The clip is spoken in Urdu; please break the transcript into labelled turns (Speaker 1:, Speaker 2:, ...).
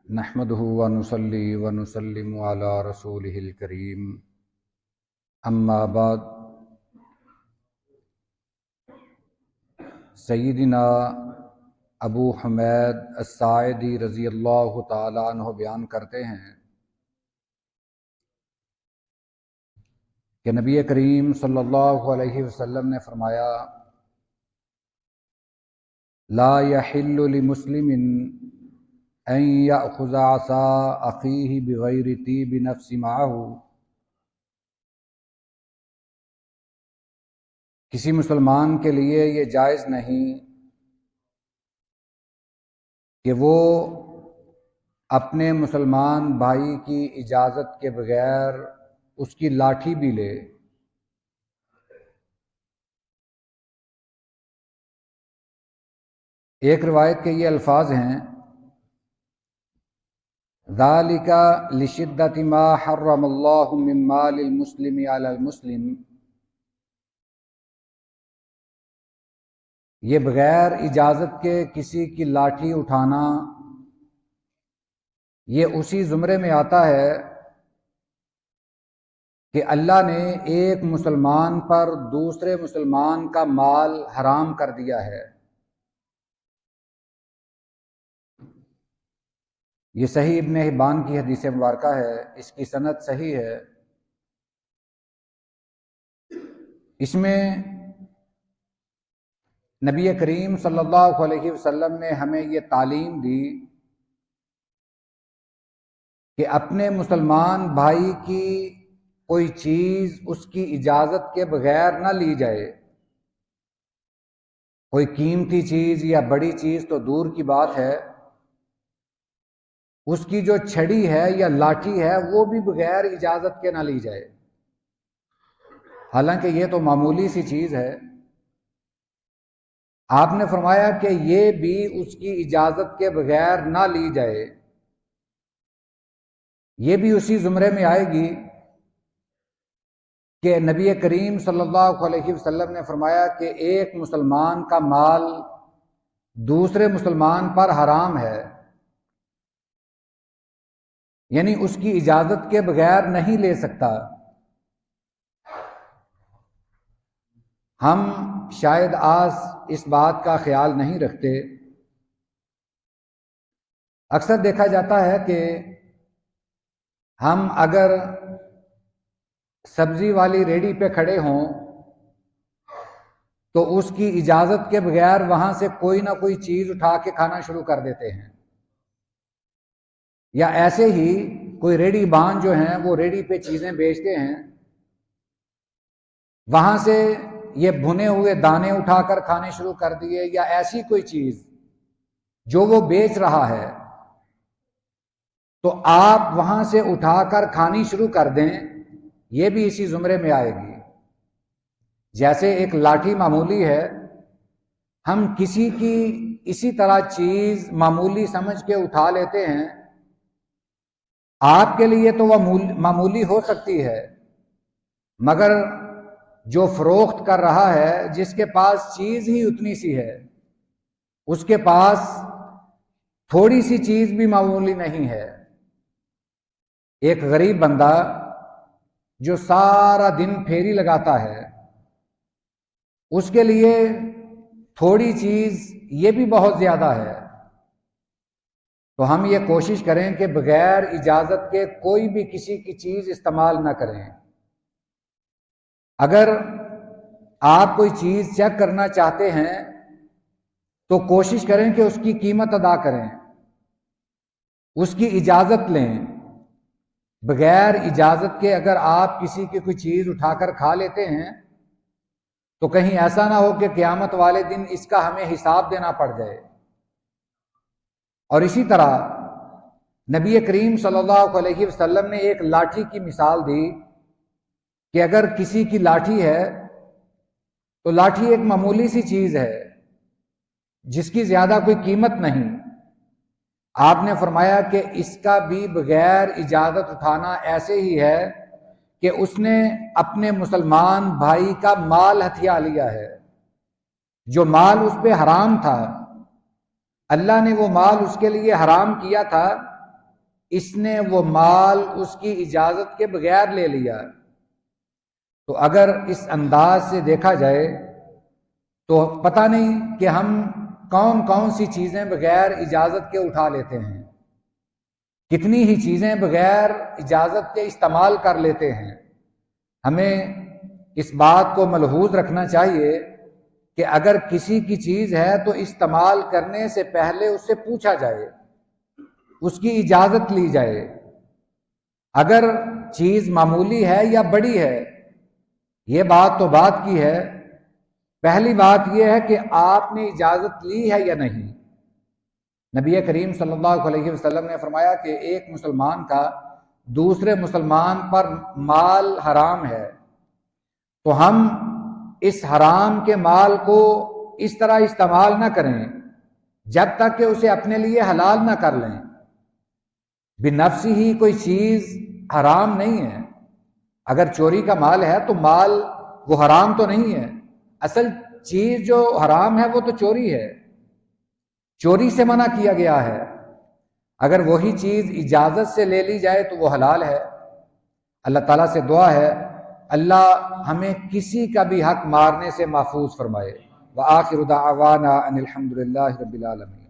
Speaker 1: نحمده ونصلي ونسلم على رسوله الكريم اما بعد سیدنا ابو حمید الساعدی رضی اللہ تعالی عنہ بیان کرتے ہیں کہ نبی کریم صلی اللہ علیہ وسلم نے فرمایا لا يحل لمسلم ان يأخذ عصا اخیہ بغیر طیب نفس معه، کسی مسلمان کے لیے یہ جائز نہیں کہ وہ اپنے مسلمان بھائی کی اجازت کے بغیر اس کی لاٹھی بھی لے۔ ایک روایت کے یہ الفاظ ہیں ذالک لشدۃ ما حرم اللہ من مال المسلم علی المسلم، یہ بغیر اجازت کے کسی کی لاٹھی اٹھانا یہ اسی زمرے میں آتا ہے کہ اللہ نے ایک مسلمان پر دوسرے مسلمان کا مال حرام کر دیا ہے۔ یہ صحیح ابن حبان کی حدیث مبارکہ ہے، اس کی سند صحیح ہے۔ اس میں نبی کریم صلی اللہ علیہ وسلم نے ہمیں یہ تعلیم دی کہ اپنے مسلمان بھائی کی کوئی چیز اس کی اجازت کے بغیر نہ لی جائے۔ کوئی قیمتی چیز یا بڑی چیز تو دور کی بات ہے، اس کی جو چھڑی ہے یا لاٹھی ہے وہ بھی بغیر اجازت کے نہ لی جائے، حالانکہ یہ تو معمولی سی چیز ہے۔ آپ نے فرمایا کہ یہ بھی اس کی اجازت کے بغیر نہ لی جائے، یہ بھی اسی زمرے میں آئے گی کہ نبی کریم صلی اللہ علیہ وسلم نے فرمایا کہ ایک مسلمان کا مال دوسرے مسلمان پر حرام ہے، یعنی اس کی اجازت کے بغیر نہیں لے سکتا۔ ہم شاید آج اس بات کا خیال نہیں رکھتے۔ اکثر دیکھا جاتا ہے کہ ہم اگر سبزی والی ریڑھی پہ کھڑے ہوں تو اس کی اجازت کے بغیر وہاں سے کوئی نہ کوئی چیز اٹھا کے کھانا شروع کر دیتے ہیں، یا ایسے ہی کوئی ریڑھی بان جو ہیں وہ ریڑھی پہ چیزیں بیچتے ہیں، وہاں سے یہ بھنے ہوئے دانے اٹھا کر کھانے شروع کر دیے، یا ایسی کوئی چیز جو وہ بیچ رہا ہے تو آپ وہاں سے اٹھا کر کھانی شروع کر دیں، یہ بھی اسی زمرے میں آئے گی۔ جیسے ایک لاٹھی معمولی ہے، ہم کسی کی اسی طرح چیز معمولی سمجھ کے اٹھا لیتے ہیں، آپ کے لیے تو وہ معمولی ہو سکتی ہے، مگر جو فروخت کر رہا ہے، جس کے پاس چیز ہی اتنی سی ہے، اس کے پاس تھوڑی سی چیز بھی معمولی نہیں ہے۔ ایک غریب بندہ جو سارا دن پھیری لگاتا ہے، اس کے لیے تھوڑی چیز یہ بھی بہت زیادہ ہے۔ تو ہم یہ کوشش کریں کہ بغیر اجازت کے کوئی بھی کسی کی چیز استعمال نہ کریں۔ اگر آپ کوئی چیز چیک کرنا چاہتے ہیں تو کوشش کریں کہ اس کی قیمت ادا کریں، اس کی اجازت لیں۔ بغیر اجازت کے اگر آپ کسی کی کوئی چیز اٹھا کر کھا لیتے ہیں تو کہیں ایسا نہ ہو کہ قیامت والے دن اس کا ہمیں حساب دینا پڑ جائے۔ اور اسی طرح نبی کریم صلی اللہ علیہ وسلم نے ایک لاٹھی کی مثال دی کہ اگر کسی کی لاٹھی ہے تو لاٹھی ایک معمولی سی چیز ہے جس کی زیادہ کوئی قیمت نہیں، آپ نے فرمایا کہ اس کا بھی بغیر اجازت اٹھانا ایسے ہی ہے کہ اس نے اپنے مسلمان بھائی کا مال ہتھیا لیا ہے، جو مال اس پہ حرام تھا، اللہ نے وہ مال اس کے لیے حرام کیا تھا، اس نے وہ مال اس کی اجازت کے بغیر لے لیا۔ تو اگر اس انداز سے دیکھا جائے تو پتہ نہیں کہ ہم کون کون سی چیزیں بغیر اجازت کے اٹھا لیتے ہیں، کتنی ہی چیزیں بغیر اجازت کے استعمال کر لیتے ہیں۔ ہمیں اس بات کو ملحوظ رکھنا چاہیے کہ اگر کسی کی چیز ہے تو استعمال کرنے سے پہلے اس سے پوچھا جائے، اس کی اجازت لی جائے۔ اگر چیز معمولی ہے یا بڑی ہے، یہ بات تو بات کی ہے، پہلی بات یہ ہے کہ آپ نے اجازت لی ہے یا نہیں۔ نبی کریم صلی اللہ علیہ وسلم نے فرمایا کہ ایک مسلمان کا دوسرے مسلمان پر مال حرام ہے، تو ہم اس حرام کے مال کو اس طرح استعمال نہ کریں جب تک کہ اسے اپنے لیے حلال نہ کر لیں۔ بنفس ہی کوئی چیز حرام نہیں ہے۔ اگر چوری کا مال ہے تو مال وہ حرام تو نہیں ہے، اصل چیز جو حرام ہے وہ تو چوری ہے، چوری سے منع کیا گیا ہے۔ اگر وہی چیز اجازت سے لے لی جائے تو وہ حلال ہے۔ اللہ تعالیٰ سے دعا ہے اللہ ہمیں کسی کا بھی حق مارنے سے محفوظ فرمائے۔ وآخر دعوانا ان الحمد للہ رب العالمین۔